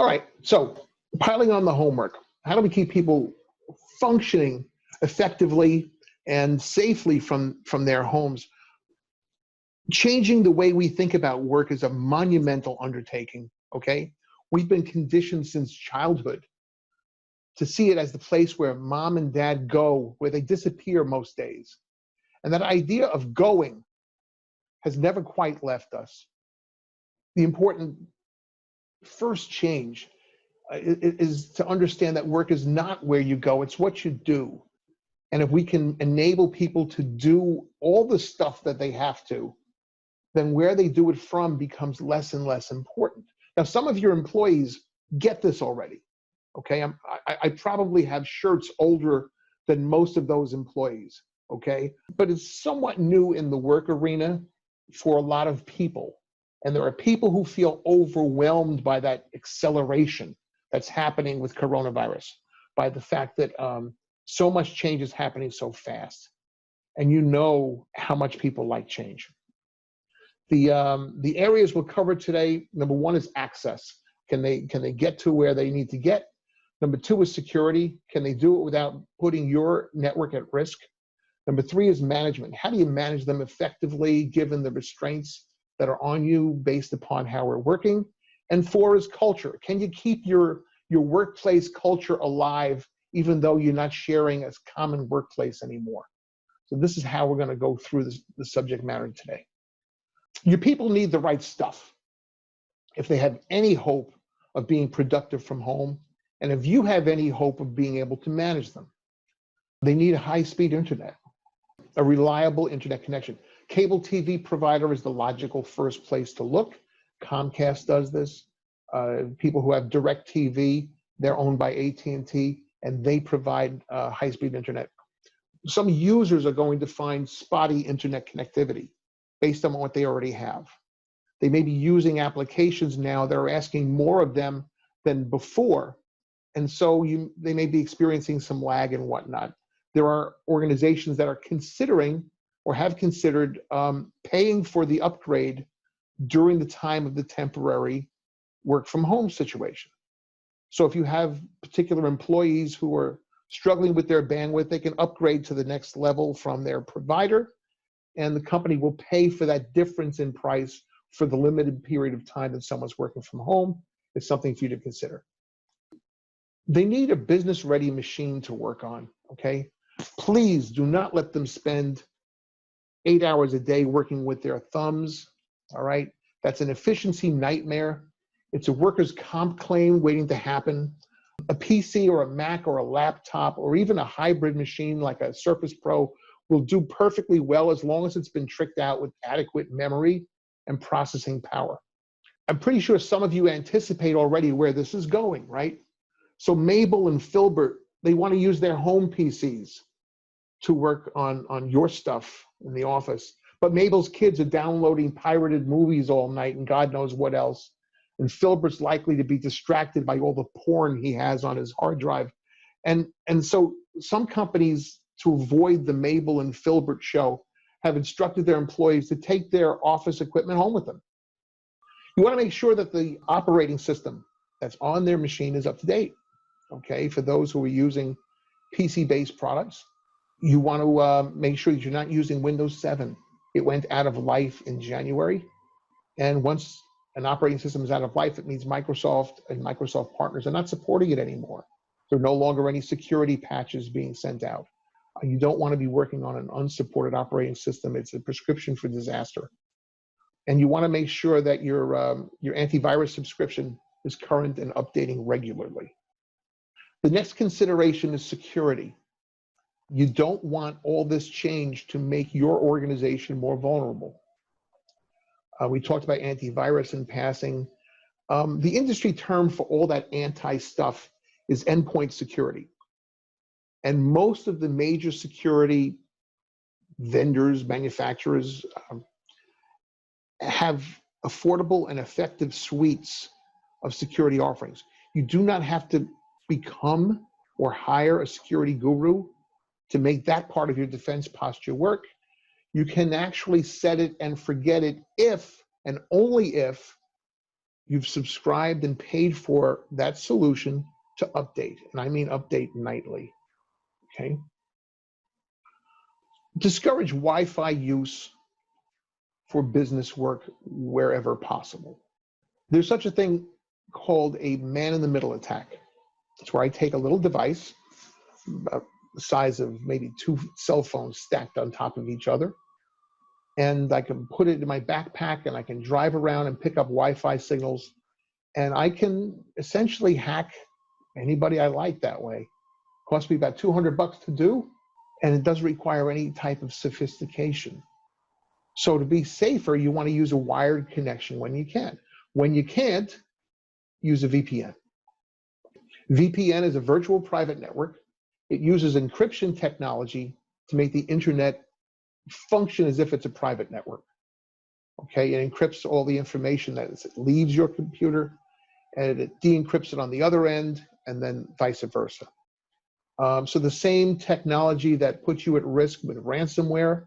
All right, so piling on the homework. How do we keep people functioning effectively and safely from their homes? Changing the way we think about work is a monumental undertaking, okay? We've been conditioned since childhood to see it as the place where mom and dad go, where they disappear most days. And that idea of going has never quite left us. The important first change is to understand that work is not where you go, it's what you do. And if we can enable people to do all the stuff that they have to, then where they do it from becomes less and less important. Now, some of your employees get this already, okay? I probably have shirts older than most of those employees, okay? But it's somewhat new in the work arena for a lot of people. And there are people who feel overwhelmed by that acceleration that's happening with coronavirus, by the fact that so much change is happening so fast. And you know how much people like change. The areas we'll cover today, number one is access. Can they get to where they need to get? Number two is security. Can they do it without putting your network at risk? Number three is management. How do you manage them effectively given the restraints that are on you based upon how we're working? And four is culture. Can you keep your workplace culture alive even though you're not sharing a common workplace anymore? So this is how we're going to go through the subject matter today. Your people need the right stuff if they have any hope of being productive from home, and if you have any hope of being able to manage them. They need a high-speed internet, a reliable internet connection. Cable TV provider is the logical first place to look. Comcast does this. People who have DirecTV, they're owned by AT&T, and they provide high-speed internet. Some users are going to find spotty internet connectivity based on what they already have. They may be using applications now that are asking more of them than before, and so they may be experiencing some lag and whatnot. There are organizations that are considering or have considered paying for the upgrade during the time of the temporary work from home situation. So if you have particular employees who are struggling with their bandwidth, they can upgrade to the next level from their provider, and the company will pay for that difference in price for the limited period of time that someone's working from home. It's something for you to consider. They need a business-ready machine to work on, okay? Please do not let them spend 8 hours a day working with their thumbs, all right? That's an efficiency nightmare. It's a workers' comp claim waiting to happen. A PC or a Mac or a laptop or even a hybrid machine like a Surface Pro will do perfectly well as long as it's been tricked out with adequate memory and processing power. I'm pretty sure some of you anticipate already where this is going, right? So Mabel and Filbert, they want to use their home PCs to work on your stuff in the office. But Mabel's kids are downloading pirated movies all night and God knows what else. And Filbert's likely to be distracted by all the porn he has on his hard drive. And so some companies, to avoid the Mabel and Filbert show, have instructed their employees to take their office equipment home with them. You want to make sure that the operating system that's on their machine is up to date, okay? For those who are using PC-based products, you want to make sure that you're not using Windows 7. It went out of life in January. And once an operating system is out of life, it means Microsoft and Microsoft partners are not supporting it anymore. There are no longer any security patches being sent out. You don't want to be working on an unsupported operating system. It's a prescription for disaster. And you want to make sure that your antivirus subscription is current and updating regularly. The next consideration is security. You don't want all this change to make your organization more vulnerable. We talked about antivirus in passing. The industry term for all that anti-stuff is endpoint security. And most of the major security vendors, manufacturers, have affordable and effective suites of security offerings. You do not have to become or hire a security guru to make that part of your defense posture work. You can actually set it and forget it if, and only if, you've subscribed and paid for that solution to update, and I mean update nightly, okay? Discourage Wi-Fi use for business work wherever possible. There's such a thing called a man-in-the-middle attack. It's where I take a little device, about the size of maybe 2 cell phones stacked on top of each other, and I can put it in my backpack, and I can drive around and pick up Wi-Fi signals, and I can essentially hack anybody I like that way. It costs me about $200 to do, and it doesn't require any type of sophistication. So to be safer, you want to use a wired connection when you can. When you can't, use a VPN. VPN is a virtual private network. It uses encryption technology to make the internet function as if it's a private network. Okay, it encrypts all the information that leaves your computer, and it de-encrypts it on the other end, and then vice versa. So the same technology that puts you at risk with ransomware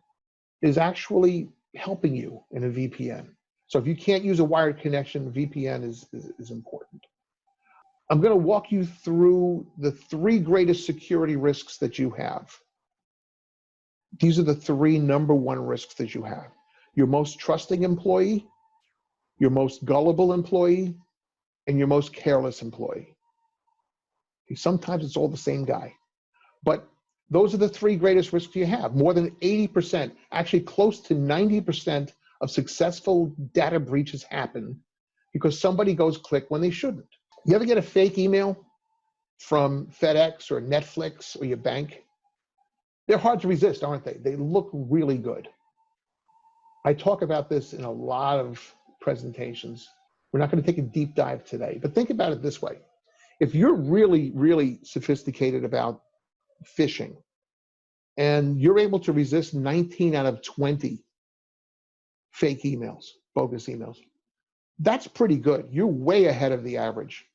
is actually helping you in a VPN. So if you can't use a wired connection, VPN is important. I'm going to walk you through the 3 greatest security risks that you have. These are the 3 number 1 risks that you have. Your most trusting employee, your most gullible employee, and your most careless employee. Sometimes it's all the same guy. But those are the 3 greatest risks you have. More than 80%, actually close to 90% of successful data breaches happen because somebody goes click when they shouldn't. You ever get a fake email from FedEx or Netflix or your bank? They're hard to resist, aren't they? They look really good. I talk about this in a lot of presentations. We're not going to take a deep dive today, but think about it this way. If you're really, really sophisticated about phishing and you're able to resist 19 out of 20 fake emails, bogus emails, that's pretty good. You're way ahead of the average.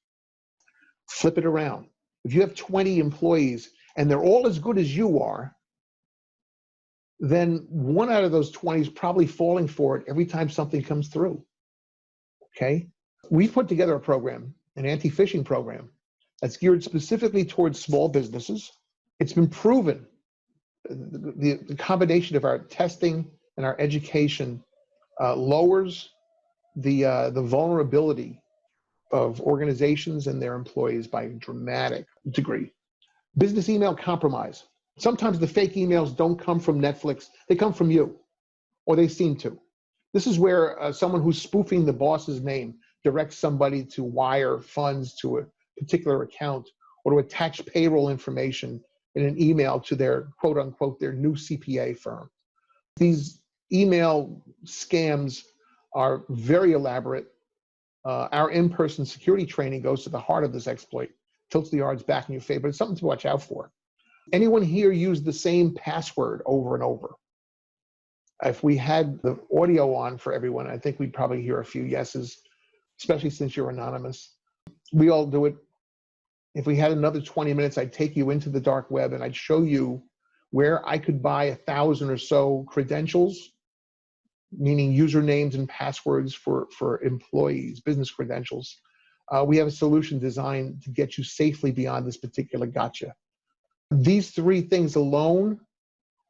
Flip it around. If you have 20 employees and they're all as good as you are, then 1 out of those 20 is probably falling for it every time something comes through. Okay? We've put together a program, an anti-phishing program, that's geared specifically towards small businesses. It's been proven, the combination of our testing and our education lowers the vulnerability of organizations and their employees by a dramatic degree. Business email compromise. Sometimes the fake emails don't come from Netflix, they come from you, or they seem to. This is where someone who's spoofing the boss's name directs somebody to wire funds to a particular account or to attach payroll information in an email to their quote unquote, their new CPA firm. These email scams are very elaborate. Our in-person security training goes to the heart of this exploit, tilts the odds back in your favor. It's something to watch out for. Anyone here use the same password over and over? If we had the audio on for everyone, I think we'd probably hear a few yeses, especially since you're anonymous. We all do it. If we had another 20 minutes, I'd take you into the dark web and I'd show you where I could buy 1,000 or so credentials, meaning usernames and passwords for employees, business credentials. We have a solution designed to get you safely beyond this particular gotcha. These 3 things alone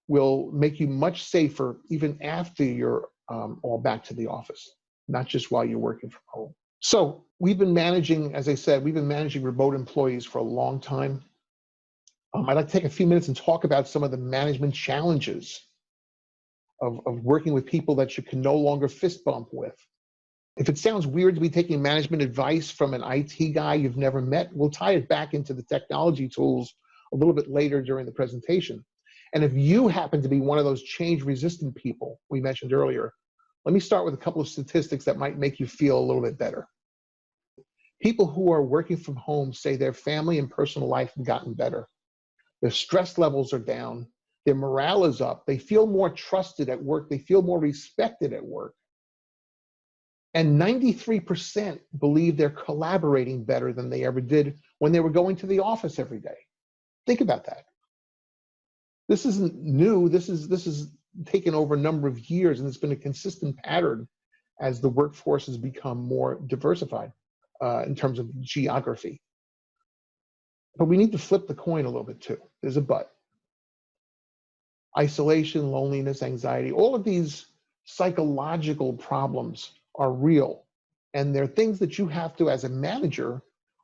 will make you much safer even after you're all back to the office, not just while you're working from home. So we've been managing, as I said, we've been managing remote employees for a long time. I'd like to take a few minutes and talk about some of the management challenges of working with people that you can no longer fist bump with. If it sounds weird to be taking management advice from an IT guy you've never met, we'll tie it back into the technology tools a little bit later during the presentation. And if you happen to be one of those change-resistant people we mentioned earlier, let me start with a couple of statistics that might make you feel a little bit better. People who are working from home say their family and personal life have gotten better. Their stress levels are down. Their morale is up. They feel more trusted at work. They feel more respected at work. And 93% believe they're collaborating better than they ever did when they were going to the office every day. Think about that. This isn't new. This is taken over a number of years, and it's been a consistent pattern as the workforce has become more diversified in terms of geography. But we need to flip the coin a little bit too. There's a but. Isolation, loneliness, anxiety, all of these psychological problems are real. And they're things that you have to, as a manager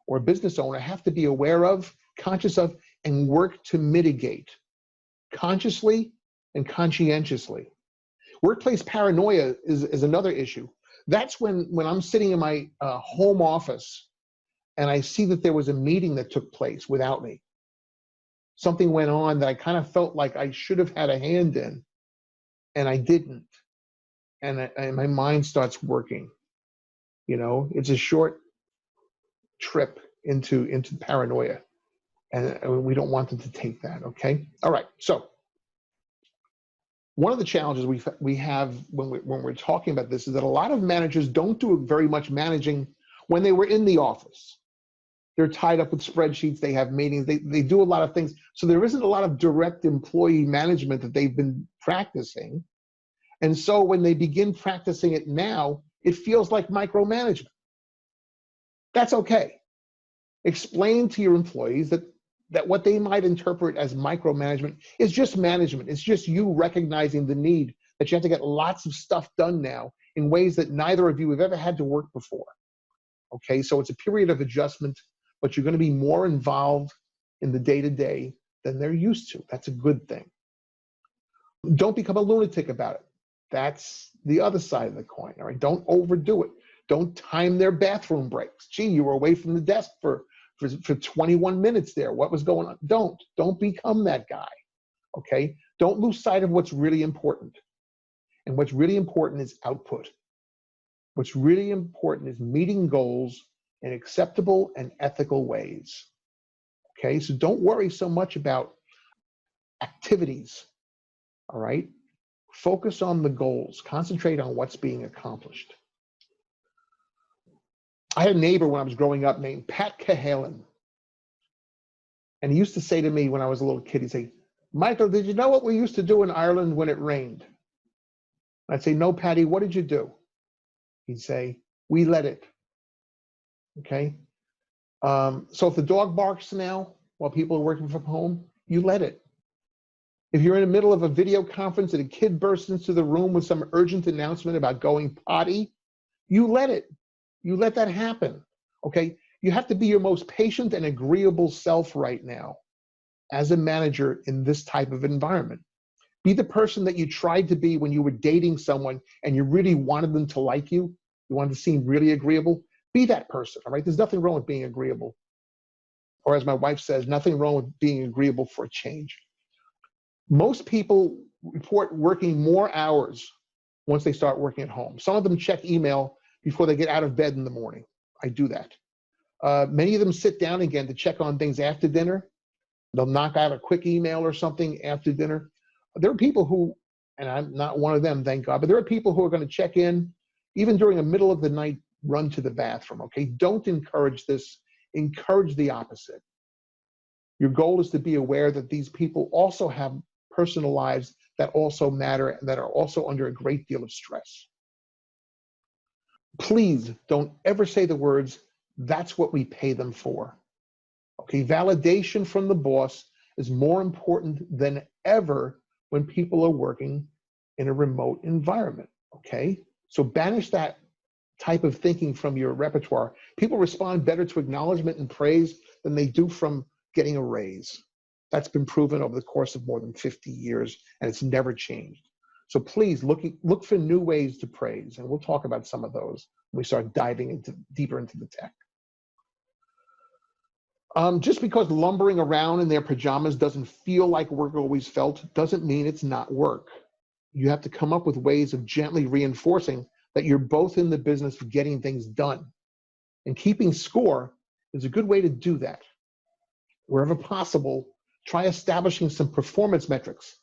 or a business owner, have to be aware of, conscious of, and work to mitigate consciously and conscientiously. Workplace paranoia is another issue. That's when I'm sitting in my home office and I see that there was a meeting that took place without me. Something went on that I kind of felt like I should have had a hand in, and I didn't. And my mind starts working. You know, it's a short trip into paranoia, and we don't want them to take that. Okay. All right. So one of the challenges we have when we're talking about this is that a lot of managers don't do very much managing when they were in the office. They're tied up with spreadsheets. They have meetings. They do a lot of things. So there isn't a lot of direct employee management that they've been practicing. And so when they begin practicing it now, it feels like micromanagement. That's okay. Explain to your employees that what they might interpret as micromanagement is just management. It's just you recognizing the need that you have to get lots of stuff done now in ways that neither of you have ever had to work before. Okay, so it's a period of adjustment, but you're going to be more involved in the day-to-day than they're used to. That's a good thing. Don't become a lunatic about it. That's the other side of the coin. All right, don't overdo it. Don't time their bathroom breaks. Gee, you were away from the desk for 21 minutes there. What was going on? Don't become that guy. Okay, don't lose sight of what's really important. And what's really important is output. What's really important is meeting goals in acceptable and ethical ways. Okay, so don't worry so much about activities. All right, focus on the goals. Concentrate on what's being accomplished. I had a neighbor when I was growing up named Pat Cahalan. And he used to say to me when I was a little kid, he'd say, "Michael, did you know what we used to do in Ireland when it rained?" I'd say, "No, Patty, what did you do?" He'd say, "We let it." Okay? So if the dog barks now while people are working from home, you let it. If you're in the middle of a video conference and a kid bursts into the room with some urgent announcement about going potty, you let it. You let that happen. Okay? You have to be your most patient and agreeable self right now as a manager in this type of environment. Be the person that you tried to be when you were dating someone and you really wanted them to like you. You wanted to seem really agreeable. Be that person, all right? There's nothing wrong with being agreeable. Or as my wife says, nothing wrong with being agreeable for a change. Most people report working more hours once they start working at home. Some of them check email before they get out of bed in the morning. I do that. Many of them sit down again to check on things after dinner. They'll knock out a quick email or something after dinner. There are people who, and I'm not one of them, thank God, but there are people who are going to check in even during a middle of the night run to the bathroom, okay? Don't encourage this. Encourage the opposite. Your goal is to be aware that these people also have personal lives that also matter and that are also under a great deal of stress. Please don't ever say the words, "That's what we pay them for." Okay, validation from the boss is more important than ever when people are working in a remote environment, okay? So banish that type of thinking from your repertoire. People respond better to acknowledgement and praise than they do from getting a raise. That's been proven over the course of more than 50 years, and it's never changed. So please look for new ways to praise, and we'll talk about some of those when we start diving deeper into the tech. Just because lumbering around in their pajamas doesn't feel like work always felt doesn't mean it's not work. You have to come up with ways of gently reinforcing that you're both in the business of getting things done. And keeping score is a good way to do that. Wherever possible, try establishing some performance metrics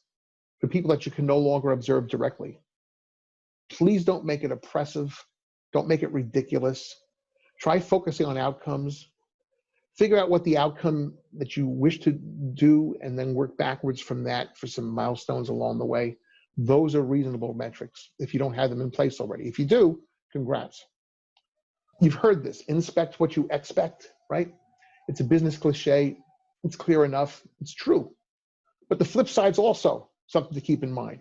for people that you can no longer observe directly. Please don't make it oppressive. Don't make it ridiculous. Try focusing on outcomes. Figure out what the outcome that you wish to do and then work backwards from that for some milestones along the way. Those are reasonable metrics if you don't have them in place already. If you do, Congrats. You've heard this, inspect what you expect, right? It's a business cliche. It's clear enough. It's true. But the flip side's also something to keep in mind.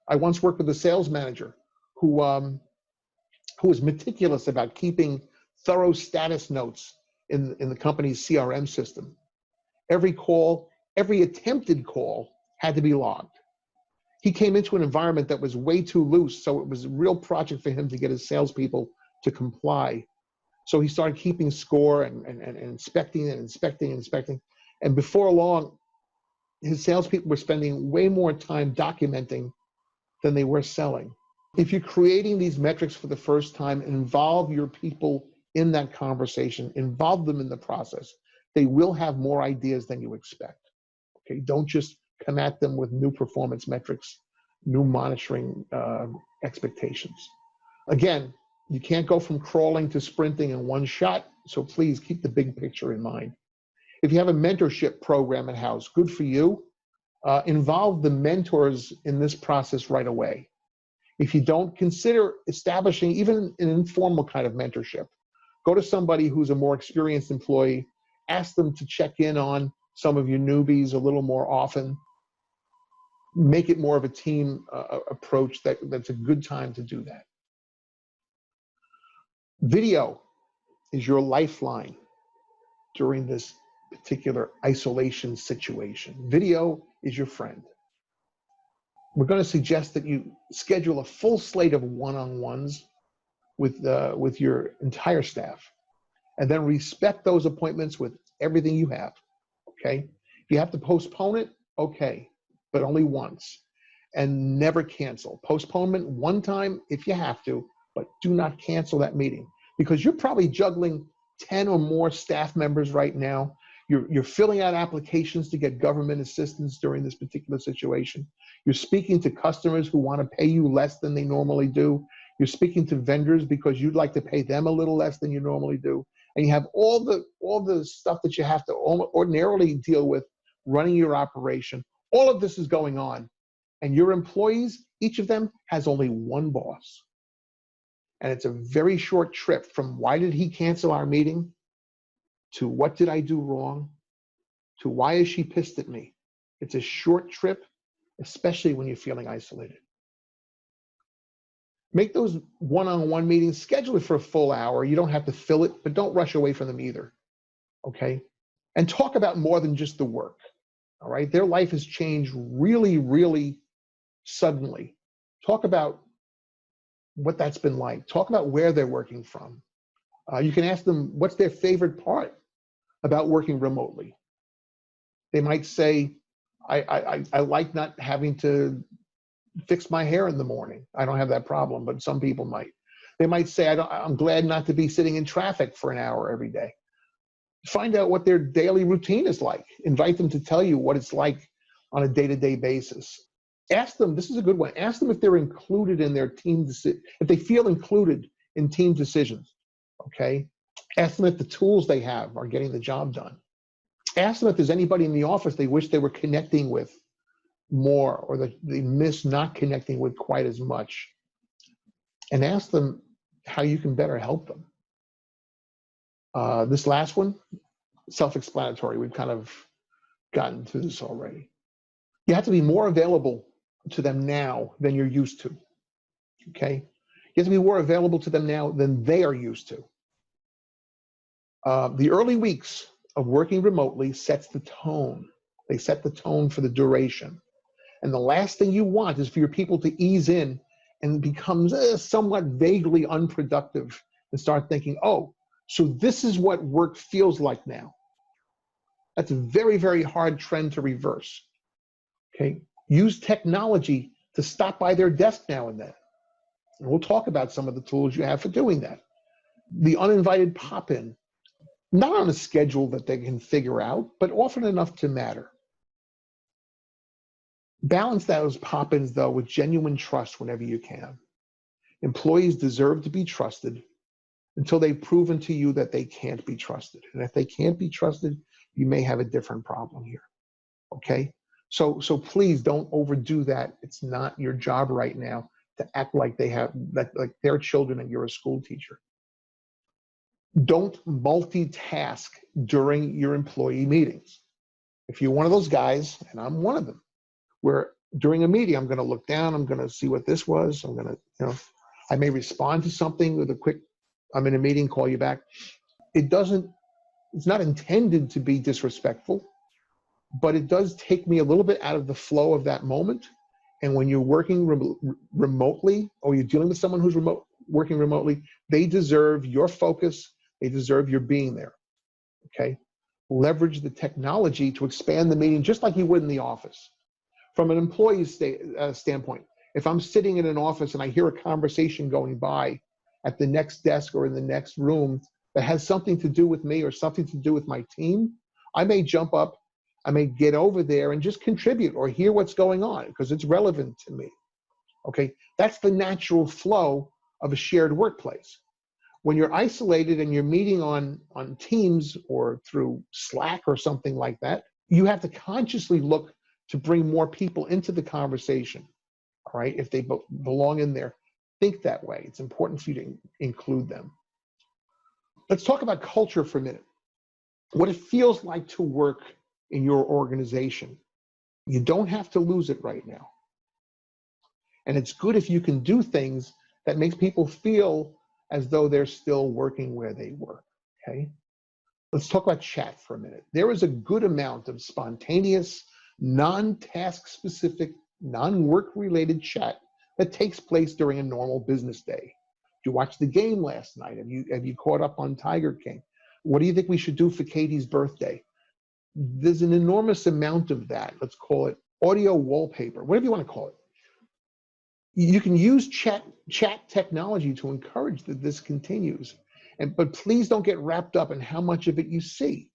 I once worked with a sales manager who was meticulous about keeping thorough status notes in the company's CRM system. Every call, every attempted call had to be logged. He came into an environment that was way too loose, so it was a real project for him to get his salespeople to comply. So he started keeping score and inspecting and inspecting. And before long, his salespeople were spending way more time documenting than they were selling. If you're creating these metrics for the first time, involve your people in that conversation, involve them in the process. They will have more ideas than you expect. Okay, don't just come at them with new performance metrics, new monitoring expectations. Again, you can't go from crawling to sprinting in one shot, so please keep the big picture in mind. If you have a mentorship program at house, good for you. Involve the mentors in this process right away. If you don't, consider establishing even an informal kind of mentorship. Go to somebody who's a more experienced employee, ask them to check in on some of your newbies a little more often. Make it more of a team approach. That's a good time to do that. Video is your lifeline during this particular isolation situation. Video is your friend. We're going to suggest that you schedule a full slate of one-on-ones with your entire staff, and then respect those appointments with everything you have, okay? If you have to postpone it, okay, but only once, and never cancel. Postponement one time if you have to, but do not cancel that meeting, because you're probably juggling 10 or more staff members right now. You're filling out applications to get government assistance during this particular situation. You're speaking to customers who want to pay you less than they normally do. You're speaking to vendors because you'd like to pay them a little less than you normally do. And you have all the stuff that you have to ordinarily deal with running your operation. All of this is going on. And your employees, each of them has only one boss. And it's a very short trip from why did he cancel our meeting to what did I do wrong to why is she pissed at me. It's a short trip, especially when you're feeling isolated. Make those one-on-one meetings, schedule it for a full hour. You don't have to fill it, but don't rush away from them either, okay? And talk about more than just the work, all right? Their life has changed really, really suddenly. Talk about what that's been like. Talk about where they're working from. You can ask them what's their favorite part about working remotely. They might say, I like not having to fix my hair in the morning. I don't have that problem, but some people might. They might say, I'm glad not to be sitting in traffic for an hour every day. Find out what their daily routine is like. Invite them to tell you what it's like on a day-to-day basis. Ask them, this is a good one, ask them if they're included in their team, if they feel included in team decisions, okay? Ask them if the tools they have are getting the job done. Ask them if there's anybody in the office they wish they were connecting with more, or that they miss not connecting with quite as much. And ask them how you can better help them. This last one, self-explanatory. We've kind of gotten through this already. You have to be more available to them now than you're used to, okay? You have to be more available to them now than they are used to. The early weeks of working remotely sets the tone. They set the tone for the duration. And the last thing you want is for your people to ease in and become somewhat vaguely unproductive and start thinking, oh, so this is what work feels like now. That's a very, very hard trend to reverse. Okay, use technology to stop by their desk now and then. And we'll talk about some of the tools you have for doing that. The uninvited pop-in, not on a schedule that they can figure out, but often enough to matter. Balance those pop-ins, though, with genuine trust whenever you can. Employees deserve to be trusted until they've proven to you that they can't be trusted. And if they can't be trusted, you may have a different problem here, okay? So please don't overdo that. It's not your job right now to act like they have, like they're children and you're a school teacher. Don't multitask during your employee meetings. If you're one of those guys, and I'm one of them, where during a meeting, I'm going to look down, I'm going to see what this was, I'm going to, I may respond to something with a quick, I'm in a meeting, call you back. It's not intended to be disrespectful, but it does take me a little bit out of the flow of that moment. And when you're working remotely, or you're dealing with someone who's working remotely, they deserve your focus, they deserve your being there, okay? Leverage the technology to expand the meeting just like you would in the office. From an employee's standpoint, if I'm sitting in an office and I hear a conversation going by at the next desk or in the next room that has something to do with me or something to do with my team, I may jump up, I may get over there and just contribute or hear what's going on because it's relevant to me, okay? That's the natural flow of a shared workplace. When you're isolated and you're meeting on Teams or through Slack or something like that, you have to consciously look to bring more people into the conversation, all right? If they belong in there, think that way. It's important for you to include them. Let's talk about culture for a minute. What it feels like to work in your organization. You don't have to lose it right now. And it's good if you can do things that makes people feel as though they're still working where they work, okay? Let's talk about chat for a minute. There is a good amount of spontaneous, non-task specific, non-work related chat that takes place during a normal business day. Did you watch the game last night? Have you caught up on Tiger King? What do you think we should do for Katie's birthday? There's an enormous amount of that. Let's call it audio wallpaper, whatever you want to call it. You can use chat technology to encourage that this continues. But please don't get wrapped up in how much of it you see.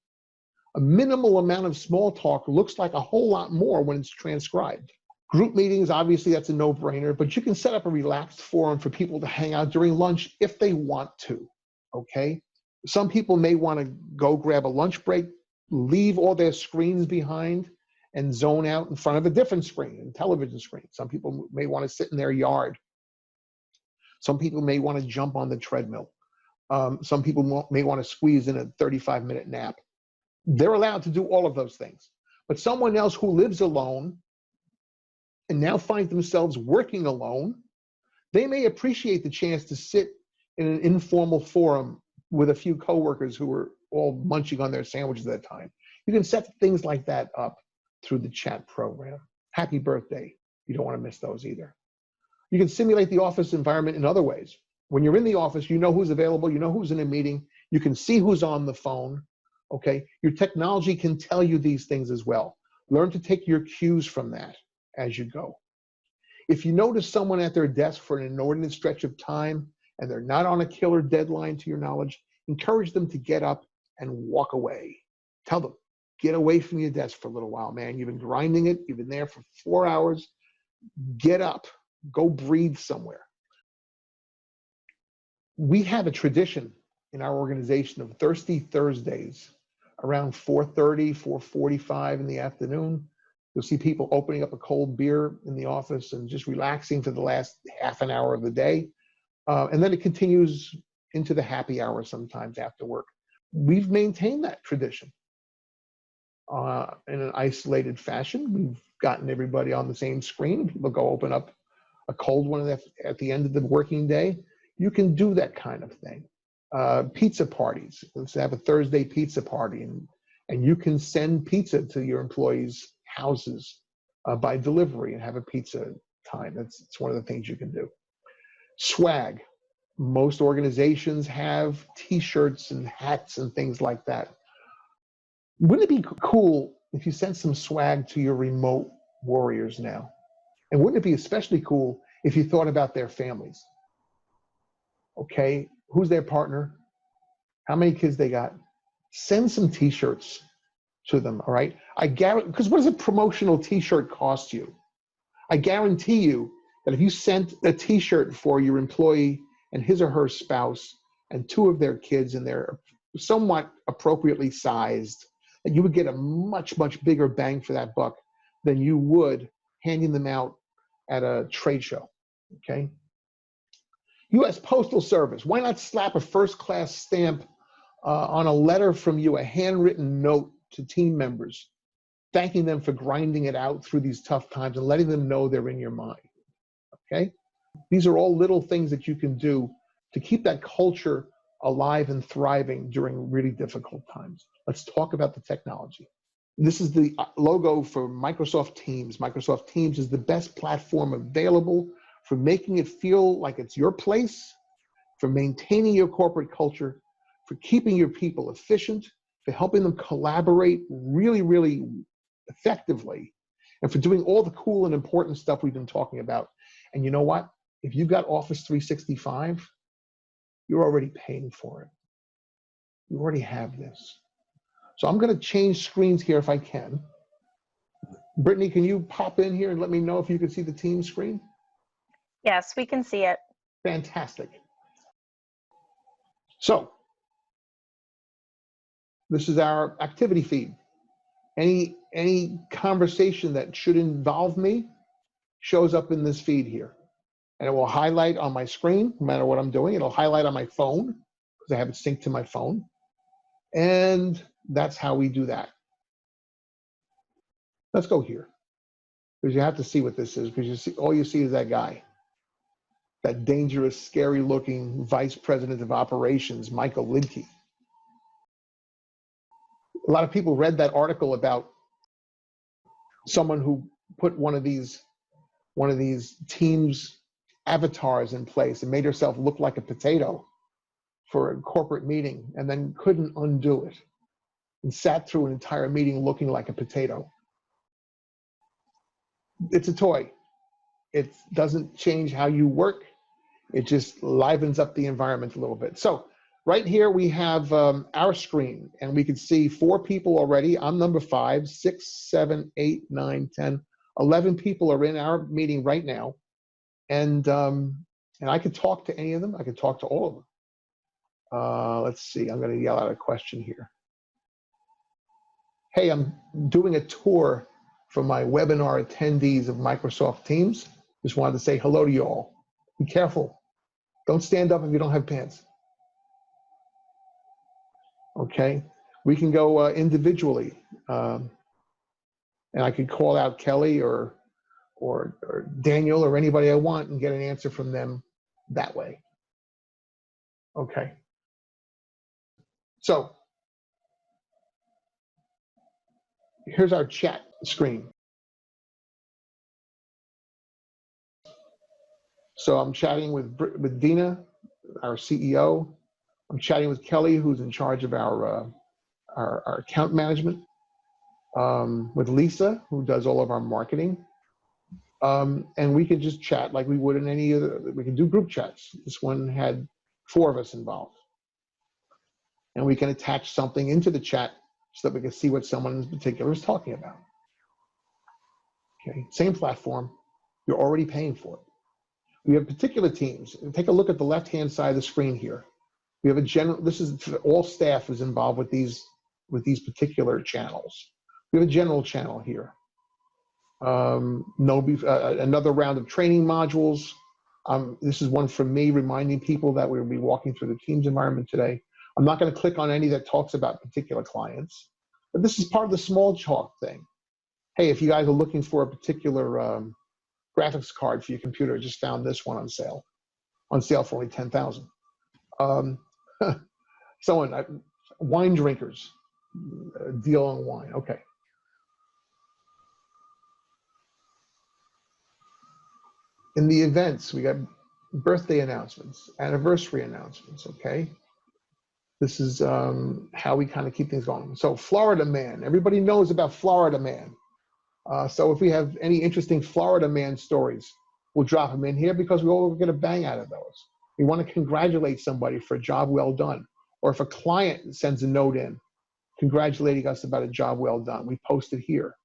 A minimal amount of small talk looks like a whole lot more when it's transcribed. Group meetings, obviously that's a no-brainer, but you can set up a relaxed forum for people to hang out during lunch if they want to, okay? Some people may want to go grab a lunch break, leave all their screens behind, and zone out in front of a different screen, a television screen. Some people may want to sit in their yard. Some people may want to jump on the treadmill. Some people may want to squeeze in a 35-minute nap. They're allowed to do all of those things. But someone else who lives alone and now finds themselves working alone, they may appreciate the chance to sit in an informal forum with a few coworkers who are all munching on their sandwiches at that time. You can set things like that up through the chat program. Happy birthday. You don't want to miss those either. You can simulate the office environment in other ways. When you're in the office, you know who's available, you know who's in a meeting, you can see who's on the phone, okay? Your technology can tell you these things as well. Learn to take your cues from that as you go. If you notice someone at their desk for an inordinate stretch of time and they're not on a killer deadline to your knowledge, encourage them to get up and walk away. Tell them, get away from your desk for a little while, man. You've been grinding it. You've been there for 4 hours. Get up. Go breathe somewhere. We have a tradition in our organization of Thirsty Thursdays around 4:30, 4:45 in the afternoon. You'll see people opening up a cold beer in the office and just relaxing for the last half an hour of the day. And then it continues into the happy hour sometimes after work. We've maintained that tradition in an isolated fashion. We've gotten everybody on the same screen. People go open up a cold one at the end of the working day. You can do that kind of thing. Pizza parties. Let's have a Thursday pizza party, and you can send pizza to your employees' houses by delivery and have a pizza time. It's one of the things you can do. Swag. Most organizations have t-shirts and hats and things like that. Wouldn't it be cool if you sent some swag to your remote warriors now? And wouldn't it be especially cool if you thought about their families? Okay, who's their partner? How many kids they got? Send some t-shirts to them, all right? I guarantee, because what does a promotional t-shirt cost you? I guarantee you that if you sent a t-shirt for your employee and his or her spouse and 2 of their kids, and they're somewhat appropriately sized, that you would get a much, much bigger bang for that buck than you would handing them out at a trade show. okay? U.S. Postal Service, why not slap a first-class stamp on a letter from you, a handwritten note to team members, thanking them for grinding it out through these tough times and letting them know they're in your mind, okay? These are all little things that you can do to keep that culture alive and thriving during really difficult times. Let's talk about the technology. This is the logo for Microsoft Teams. Microsoft Teams is the best platform available for making it feel like it's your place, for maintaining your corporate culture, for keeping your people efficient, for helping them collaborate really, really effectively, and for doing all the cool and important stuff we've been talking about. And you know what? If you got Office 365, you're already paying for it. You already have this. So I'm going to change screens here if I can. Brittany, can you pop in here and let me know if you can see the team screen? Yes, we can see it. Fantastic. So this is our activity feed. Any conversation that should involve me shows up in this feed here. And it will highlight on my screen, no matter what I'm doing. It'll highlight on my phone, because I have it synced to my phone. And that's how we do that. Let's go here, because you have to see what this is, because you see, all you see is that guy, that dangerous, scary-looking Vice President of Operations, Michael Lidke. A lot of people read that article about someone who put one of these Teams avatars in place and made herself look like a potato for a corporate meeting, and then couldn't undo it, and sat through an entire meeting looking like a potato. It's a toy. It doesn't change how you work. It just livens up the environment a little bit. So right here we have our screen, and we can see 4 people already. I'm number 5, 6, 7, 8, 9, 10, 11 people are in our meeting right now. And I could talk to any of them. I could talk to all of them. Let's see, I'm going to yell out a question here. Hey, I'm doing a tour for my webinar attendees of Microsoft Teams. Just wanted to say hello to you all. Be careful. Don't stand up if you don't have pants. Okay, we can go individually. And I could call out Kelly or Daniel or anybody I want and get an answer from them that way. Okay. So here's our chat screen. So I'm chatting with Dina, our CEO. I'm chatting with Kelly, who's in charge of our account management. With Lisa, who does all of our marketing. And we can just chat like we would in any other, we can do group chats. This one had 4 of us involved. And we can attach something into the chat so that we can see what someone in particular is talking about. Okay, same platform, you're already paying for it. We have particular teams. Take a look at the left-hand side of the screen here. We have a general, this is for all staff is involved with these particular channels. We have a general channel here. Another round of training modules. This is one from me reminding people that we'll be walking through the Teams environment today. I'm not going to click on any that talks about particular clients, but this is part of the small talk thing. Hey, if you guys are looking for a particular graphics card for your computer, I just found this one on sale for only $10,000. Wine drinkers, deal on wine. Okay. In the events, we got birthday announcements, anniversary announcements, okay? This is how we kind of keep things going. So Florida Man, everybody knows about Florida Man. So if we have any interesting Florida Man stories, we'll drop them in here because we all get a bang out of those. We want to congratulate somebody for a job well done. Or if a client sends a note in congratulating us about a job well done, we post it here.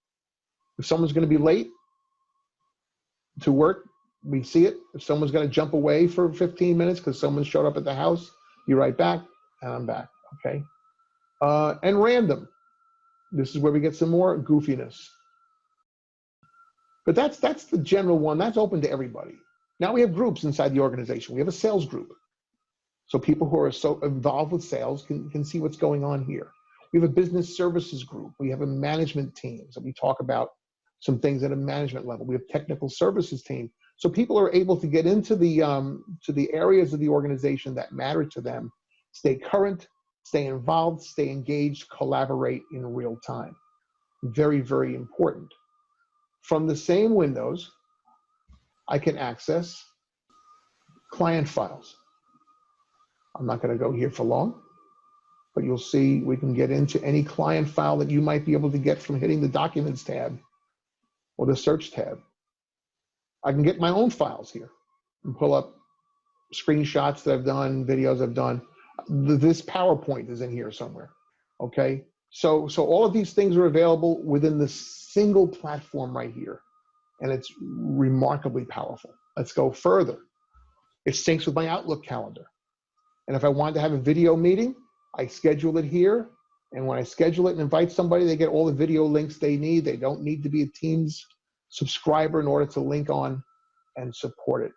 If someone's going to be late to work, we see it. If someone's going to jump away for 15 minutes because someone showed up at the house, you're right back, and I'm back, okay? And random. This is where we get some more goofiness. But that's the general one. That's open to everybody. Now we have groups inside the organization. We have a sales group. So people who are so involved with sales can see what's going on here. We have a business services group. We have a management team. So we talk about some things at a management level. We have technical services team. So people are able to get into the areas of the organization that matter to them, stay current, stay involved, stay engaged, collaborate in real time. Very, very important. From the same windows, I can access client files. I'm not going to go here for long, but you'll see we can get into any client file that you might be able to get from hitting the Documents tab or the Search tab. I can get my own files here and pull up screenshots that I've done, videos I've done. This PowerPoint is in here somewhere, okay? So all of these things are available within the single platform right here, and it's remarkably powerful. Let's go further. It syncs with my Outlook calendar. And if I wanted to have a video meeting, I schedule it here. And when I schedule it and invite somebody, they get all the video links they need. They don't need to be a Teams subscriber in order to link on and support it.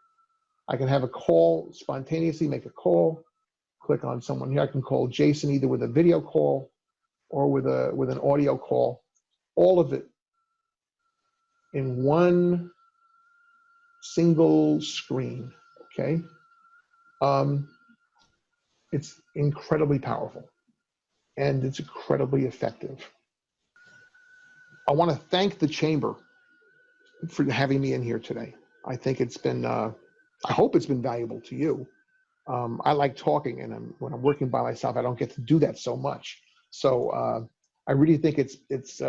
I can have a call spontaneously, make a call, click on someone here. I can call Jason either with a video call or with an audio call. All of it in one single screen, okay? It's incredibly powerful and it's incredibly effective. I want to thank the Chamber for having me in here today. I think it's been, I hope it's been valuable to you. I like talking, and when I'm working by myself, I don't get to do that so much. So I really think it's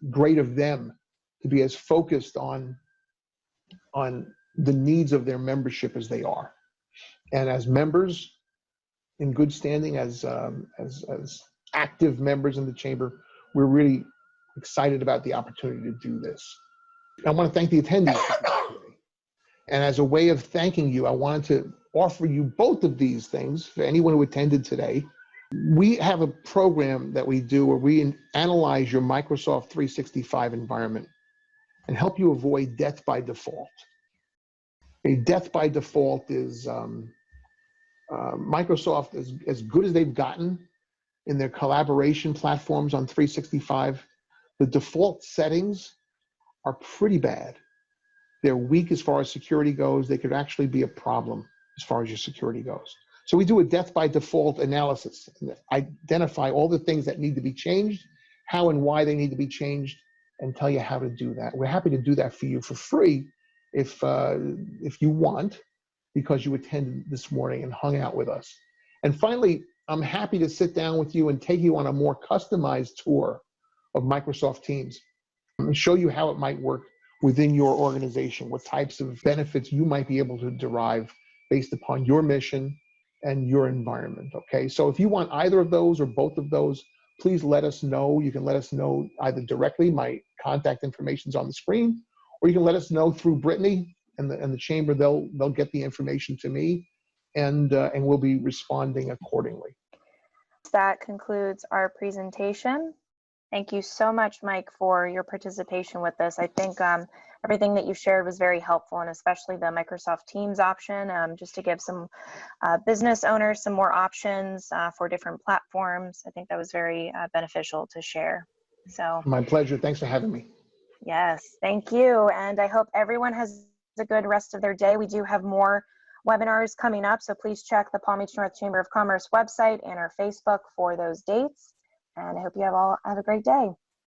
great of them to be as focused on the needs of their membership as they are. And as members in good standing, as active members in the Chamber, we're really excited about the opportunity to do this. I want to thank the attendees today. And as a way of thanking you, I wanted to offer you both of these things for anyone who attended today. We have a program that we do where we analyze your Microsoft 365 environment and help you avoid death by default. A death by default is Microsoft, as good as they've gotten in their collaboration platforms on 365, the default settings are pretty bad. They're weak as far as security goes. They could actually be a problem as far as your security goes. So we do a death by default analysis, identify all the things that need to be changed, how and why they need to be changed, and tell you how to do that. We're happy to do that for you for free if you want, because you attended this morning and hung out with us. And finally, I'm happy to sit down with you and take you on a more customized tour of Microsoft Teams and show you how it might work within your organization, what types of benefits you might be able to derive based upon your mission and your environment, okay? So if you want either of those or both of those, please let us know. You can let us know either directly, my contact information is on the screen, or you can let us know through Brittany and the Chamber. They'll get the information to me, and we'll be responding accordingly. That concludes our presentation. Thank you so much, Mike, for your participation with this. I think everything that you shared was very helpful, and especially the Microsoft Teams option, just to give some business owners some more options for different platforms. I think that was very beneficial to share. So My pleasure. Thanks for having me. Yes, thank you. And I hope everyone has a good rest of their day. We do have more webinars coming up, so please check the Palm Beach North Chamber of Commerce website and our Facebook for those dates. And I hope you all have a great day.